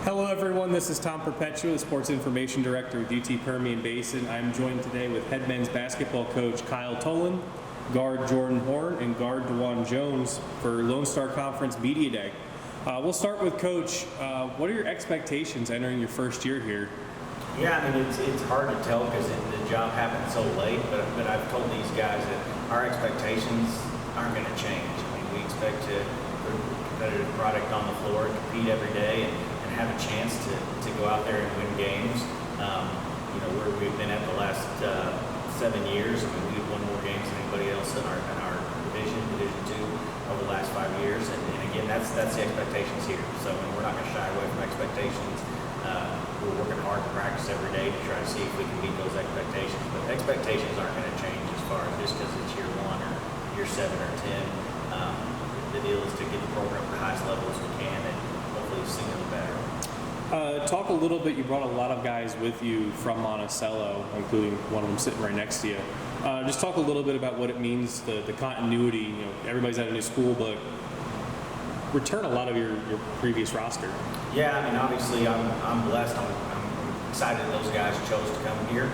Hello everyone, this is Tom Perpetua, the Sports Information Director with UT Permian Basin. I'm joined today with head men's basketball coach Kyle Tolan, guard Jordan Horn, and guard Dejuan Jones for Lone Star Conference Media Day. We'll start with Coach. What are your expectations entering your first year here? Yeah, I mean, it's hard to tell because the job happened so late, but I've told these guys that our expectations aren't going to change. I mean, we expect to put a competitive product on the floor, compete every day, and have a chance to go out there and win games. Where we've been at the last 7 years. I mean, we've won more games than anybody else in our Division 2 over the last 5 years. And again, that's the expectations here. So we're not going to shy away from expectations. We're working hard to practice every day to try to see if we can meet those expectations. But expectations aren't going to change as far as just because it's year 1 or year 7 or 10. The deal is to get the program to the highest level as we can, and hopefully sooner the better. Talk a little bit, you brought a lot of guys with you from Monticello, including one of them sitting right next to you. Just talk a little bit about what it means, the continuity. Everybody's at a new school, but return a lot of your previous roster. Yeah, I mean, obviously I'm blessed. I'm excited that those guys chose to come here.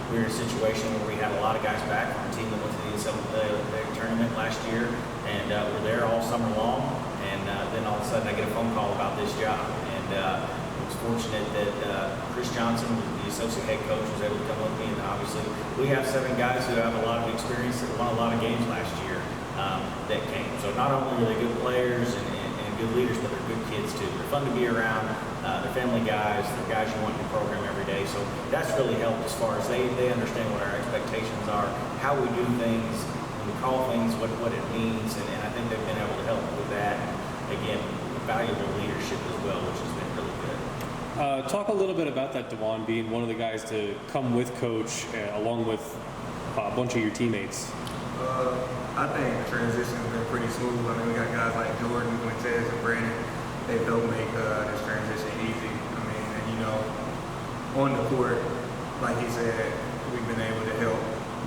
We're in a situation where we had a lot of guys back from a team that went to the NCAA tournament last year, and we're there all summer long. And then all of a sudden I get a phone call about this job. And I was fortunate that Chris Johnson, the associate head coach, was able to come with me. And obviously we have 7 guys who have a lot of experience that won a lot of games last year that came. So not only are they good players and good leaders, but they're good kids too. They're fun to be around. They're family guys. They're guys you want in your program every day. So that's really helped as far as they understand what our expectations are, how we do things, when we call things, what it means. And I think they've been able to help with that. Again, valuable leadership as well, which has been really good. Talk a little bit about that, Dejuan, being one of the guys to come with Coach along with a bunch of your teammates. I think the transition has been pretty smooth. I mean, we got guys like Jordan, Quintez, and Brandon. They've helped make this transition easy. I mean, and on the court, like he said, we've been able to help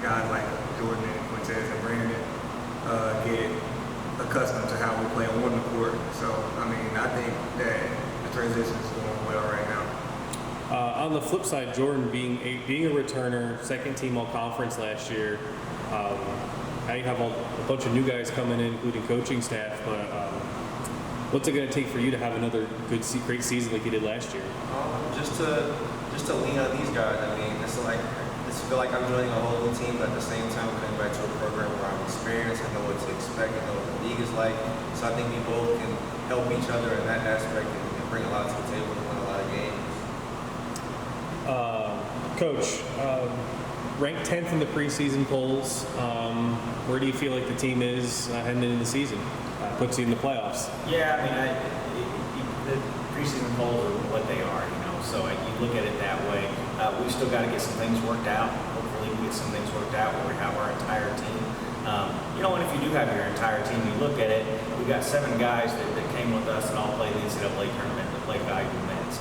guys like Jordan and Quintez and Brandon get accustomed to how we play on the court. So, I mean, I think that the transition is going well right now. On the flip side, Jordan being a returner, second team all conference last year. Now you have a bunch of new guys coming in, including coaching staff. But what's it going to take for you to have another great season like you did last year? Just to lean on these guys. I mean, I feel like I'm joining a whole new team, but at the same time, I'm coming back to a program where I'm experienced. I know what to expect. I know what the league is like. So I think we both can help each other in that aspect and bring a lot to the table and win a lot of games. Coach, ranked 10th in the preseason polls. Where do you feel like the team is heading into the season? Puts you in the playoffs. Yeah, I mean, the preseason polls are what they are, so you look at it that way. We've still got to get some things worked out. Hopefully we get some things worked out where we have our entire team. And if you do have your entire team, you look at it, we've got 7 guys that came with us and all played the NCAA tournament that played valuable minutes.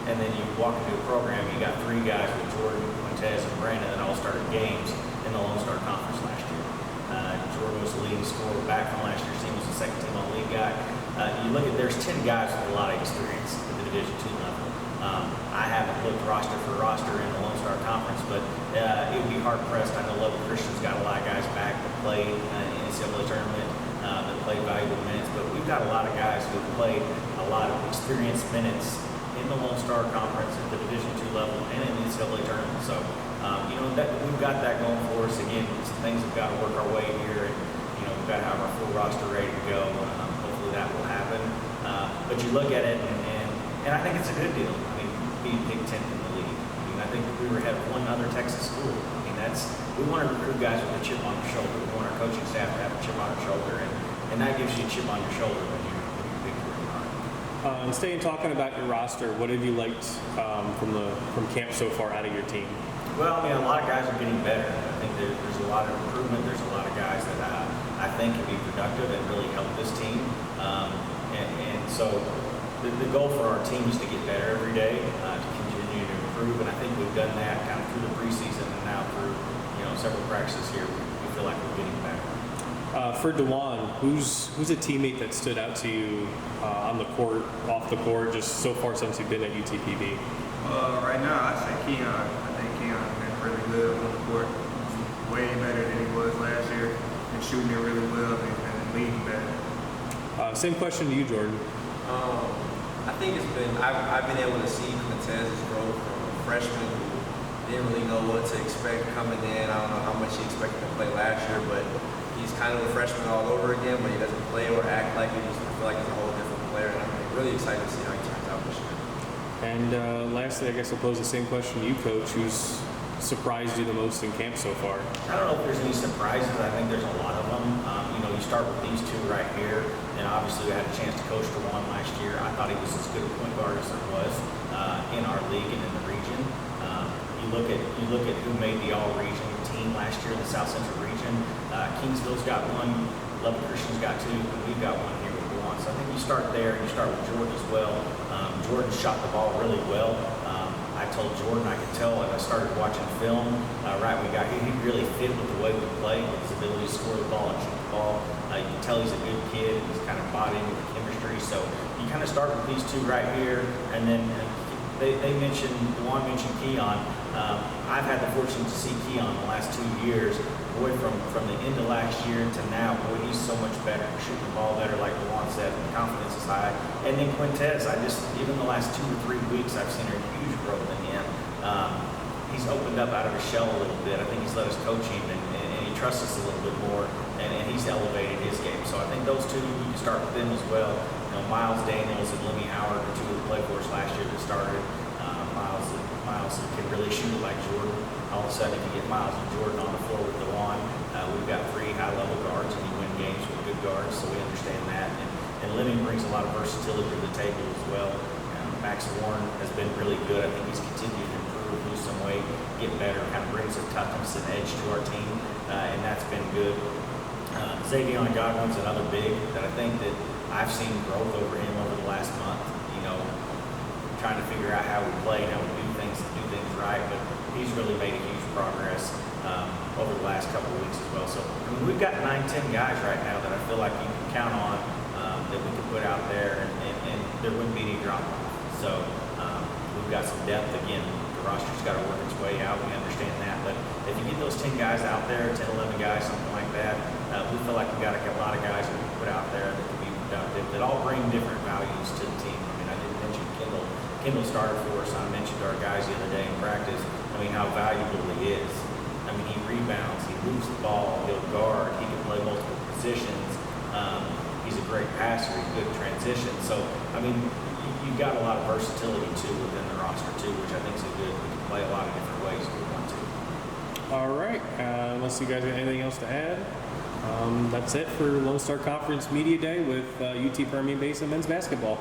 And then you walk into a program, you got 3 guys with Jordan, Quintez, and Brandon that all started games in the Lone Star Conference last year. Jordan was the leading scorer back from last year's team, was the second team all-league guy. You look at, there's 10 guys with a lot of experience at the Division 2 level. I haven't looked roster for roster in the Lone Star Conference, but it would be hard-pressed. I know Level Christian's got a lot of guys back that played in the NCAA tournament, that played valuable minutes, but we've got a lot of guys who have played a lot of experienced minutes in the Lone Star Conference at the Division 2 level and in the NCAA tournament. So, we've got that going for us. Again, some things have got to work our way here, and we've got to have our full roster ready to go. Hopefully that will happen. But you look at it, and I think it's a good deal. I mean, being Big 10 in the league. I mean, I think we were ahead of one other Texas school. I mean, we want to recruit guys with a chip on their shoulder. We want our coaching staff to have a chip on their shoulder, and that gives you a chip on your shoulder when you're big really hard. Staying talking about your roster, what have you liked from camp so far out of your team? Well, I mean, a lot of guys are getting better. I think there's a lot of improvement. There's a lot of guys that I think can be productive and really help this team. And so the goal for our team is to get better every day, to continue to improve. And I think we've done that kind of through the preseason and now through several practices here. We feel like we're getting better. For Dejuan, who's a teammate that stood out to you on the court, off the court, just so far since you've been at UTPB? Right now, I'd say Keon. I think Keon's been really good on the court. Way better than he was last year, and shooting it really well and leading better. Same question to you, Jordan. I think I've been able to see Quintez's growth from a freshman who didn't really know what to expect coming in. I don't know how much he expected to play last year, but he's kind of a freshman all over again, but he doesn't play or act like it. I feel like he's a whole different player, and I'm really excited to see how he turns out this year. And lastly, I guess I'll pose the same question to you, Coach. Who's surprised you the most in camp so far? I don't know if there's any surprises. I think there's a lot of them. You start with these two right here, and obviously I had a chance to coach Dejuan last year. I thought he was as good a point guard as there was in our league and in the region. You look at who made the all-region team last year in the South Central region. Kingsville's got one, Lubbock Christian's got two, and we've got one here with Dejuan. So I think you start there, and you start with Jordan as well. Jordan shot the ball really well. I told Jordan I could tell as I started watching film, right when we got here, he really fit with the way we play, with his ability to score the ball and shoot the ball. You can tell he's a good kid. He's kind of bought into the chemistry. So you kind of start with these two right here, and then Dejuan mentioned Keon. I've had the fortune to see Keon the last 2 years. Boy, from the end of last year to now, boy, he's so much better, shooting the ball better, like Dejuan said, and the confidence is high. And then Quintez, even the last 2 or 3 weeks, I've seen a huge growth in him. He's opened up out of his shell a little bit. I think he's let us coach him, and he trusts us a little bit more, and he's elevated his game. So I think those two, you can start with them as well. Miles Daniels and Lemmy Howard are two of the play for us last year that started. Miles can really shoot it like Jordan. All of a sudden, if you get Miles and Jordan on the floor with Dejuan, we've got 3 high-level guards, and you win games with good guards, so we understand that. And Lemmy brings a lot of versatility to the table as well. Max Warren has been really good. I think he's continued to improve, lose some weight, get better, kind of brings a toughness and edge to our team, and that's been good. Xavier Godwin's another big that I think that I've seen growth over him over the last month. Trying to figure out how we play and how we do things right, but he's really made a huge progress over the last couple of weeks as well. So we've got 9-10 guys right now that I feel like you can count on that we can put out there, and there wouldn't be any drop off. So we've got some depth. Again, the roster's got to work its way out. We understand that, but if you get those 10 guys out there, 10, 11 guys, something like that, we feel like we've got a lot of guys that we can put out there that can be productive, that all bring different values to the team. I mean, I didn't mention Kendall started for us. I mentioned to our guys the other day in practice, how valuable he is. He rebounds, he moves the ball, he'll guard, he can play multiple positions. He's a great passer, he's good in transition. So, you've got a lot of versatility too within the roster too, which I think is good. We can play a lot of different ways if we want to. All right. Unless you guys have anything else to add, that's it for Lone Star Conference Media Day with UT Permian Basin men's basketball.